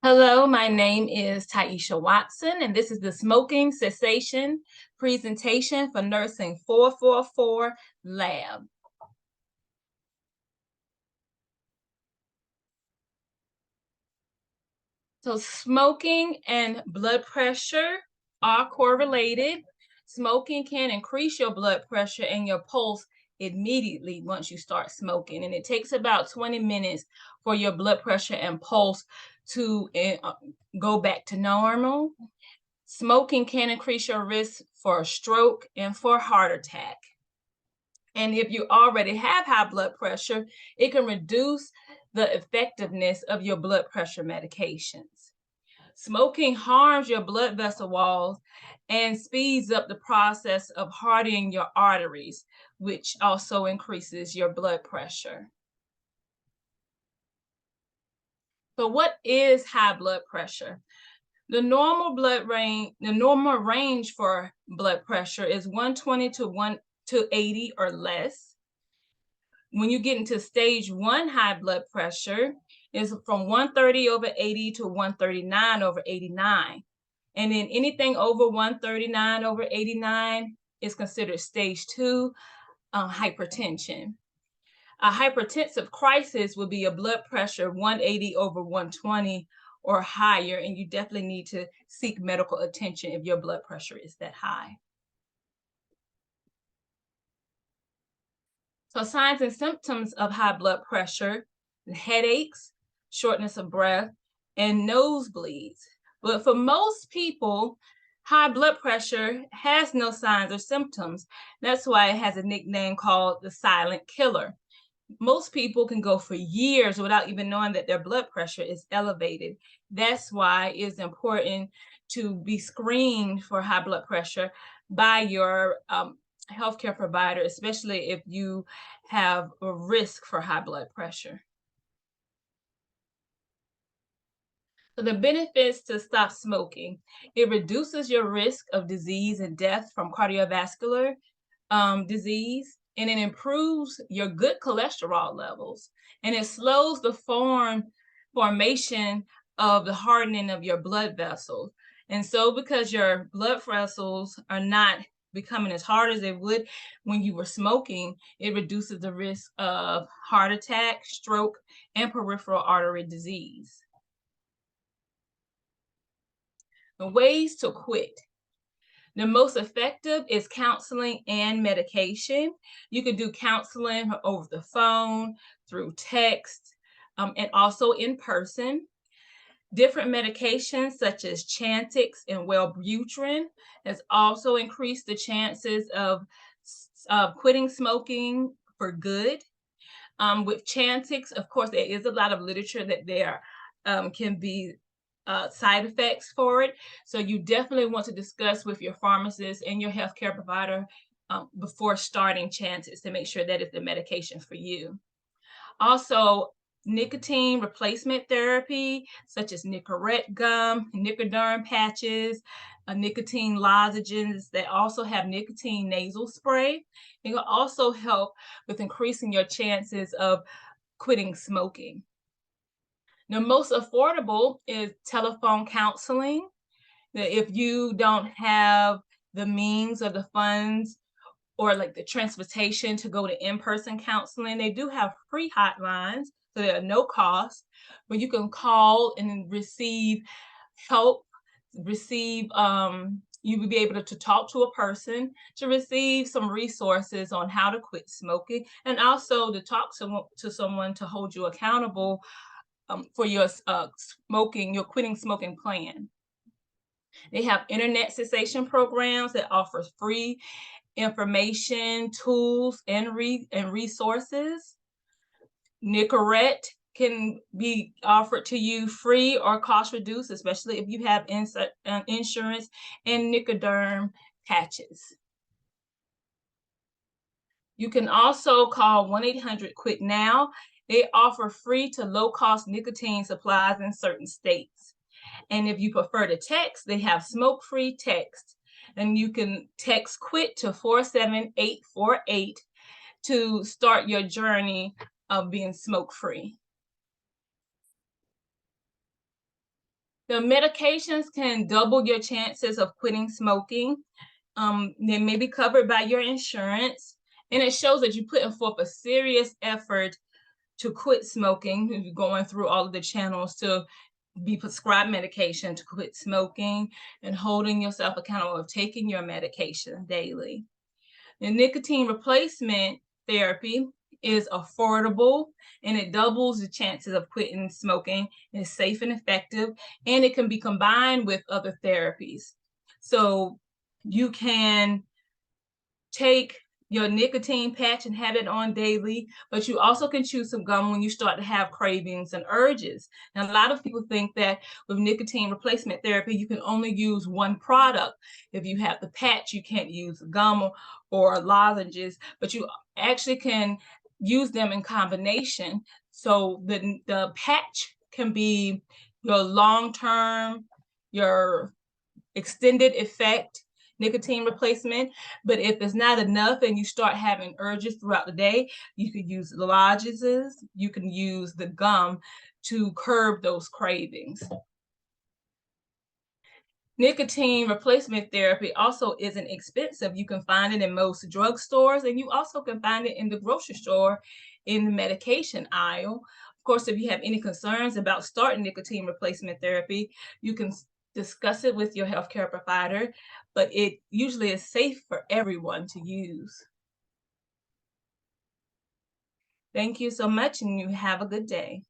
Hello, my name is Taisha Watson, and this is the Smoking Cessation presentation for Nursing 444 Lab. So smoking and blood pressure are correlated. Smoking can increase your blood pressure and your pulse immediately once you start smoking. And it takes about 20 minutes for your blood pressure and pulse to go back to normal. Smoking can increase your risk for a stroke and for a heart attack. And if you already have high blood pressure, it can reduce the effectiveness of your blood pressure medications. Smoking harms your blood vessel walls and speeds up the process of hardening your arteries, which also increases your blood pressure. So what is high blood pressure? The normal range for blood pressure is 120 to 80 or less. When you get into stage 1 high blood pressure, is from 130 over 80 to 139 over 89. And then anything over 139 over 89 is considered stage 2 hypertension. A hypertensive crisis would be a blood pressure 180 over 120 or higher, and you definitely need to seek medical attention if your blood pressure is that high. So signs and symptoms of high blood pressure: headaches, shortness of breath, and nosebleeds. But for most people, high blood pressure has no signs or symptoms. That's why it has a nickname called the silent killer. Most people can go for years without even knowing that their blood pressure is elevated. That's why it's important to be screened for high blood pressure by your healthcare provider, especially if you have a risk for high blood pressure. So the benefits to stop smoking: it reduces your risk of disease and death from cardiovascular disease, and it improves your good cholesterol levels, and it slows the formation of the hardening of your blood vessels. And so because your blood vessels are not becoming as hard as they would when you were smoking, it reduces the risk of heart attack, stroke, and peripheral artery disease. The ways to quit: the most effective is counseling and medication. You can do counseling over the phone, through text, and also in person. Different medications such as Chantix and Wellbutrin has also increased the chances of quitting smoking for good. With Chantix, of course, there is a lot of literature that there can be side effects for it. So you definitely want to discuss with your pharmacist and your healthcare provider before starting Chantix to make sure that it's the medication for you. Also, nicotine replacement therapy, such as Nicorette gum, Nicoderm patches, nicotine lozenges that also have nicotine nasal spray. It will also help with increasing your chances of quitting smoking. The most affordable is telephone counseling. If you don't have the means or the funds or like the transportation to go to in-person counseling, they do have free hotlines, so they're no cost, where you can call and receive help, you will be able to talk to a person to receive some resources on how to quit smoking, and also to talk to someone to hold you accountable for your your quitting smoking plan. They have internet cessation programs that offers free information, tools, and resources. Nicorette can be offered to you free or cost reduced, especially if you have insurance, and Nicoderm patches. You can also call 1-800-QUIT-NOW. They offer free to low-cost nicotine supplies in certain states. And if you prefer to text, they have smoke-free text. And you can text QUIT to 47848 to start your journey of being smoke-free. The medications can double your chances of quitting smoking. They may be covered by your insurance, and it shows that you're putting forth a serious effort to quit smoking. You're going through all of the channels to be prescribed medication to quit smoking and holding yourself accountable of taking your medication daily. The nicotine replacement therapy is affordable and it doubles the chances of quitting smoking. It's safe and effective, and it can be combined with other therapies. So you can take your nicotine patch and have it on daily, but you also can chew some gum when you start to have cravings and urges. Now, a lot of people think that with nicotine replacement therapy, you can only use one product. If you have the patch, you can't use gum or lozenges, but you actually can use them in combination. So the patch can be your long-term, your extended effect nicotine replacement. But if it's not enough and you start having urges throughout the day, you could use the lozenges, you can use the gum to curb those cravings. Nicotine replacement therapy also isn't expensive. You can find it in most drugstores, and you also can find it in the grocery store in the medication aisle. Of course, if you have any concerns about starting nicotine replacement therapy, you can discuss it with your healthcare provider, but it usually is safe for everyone to use. Thank you so much, and you have a good day.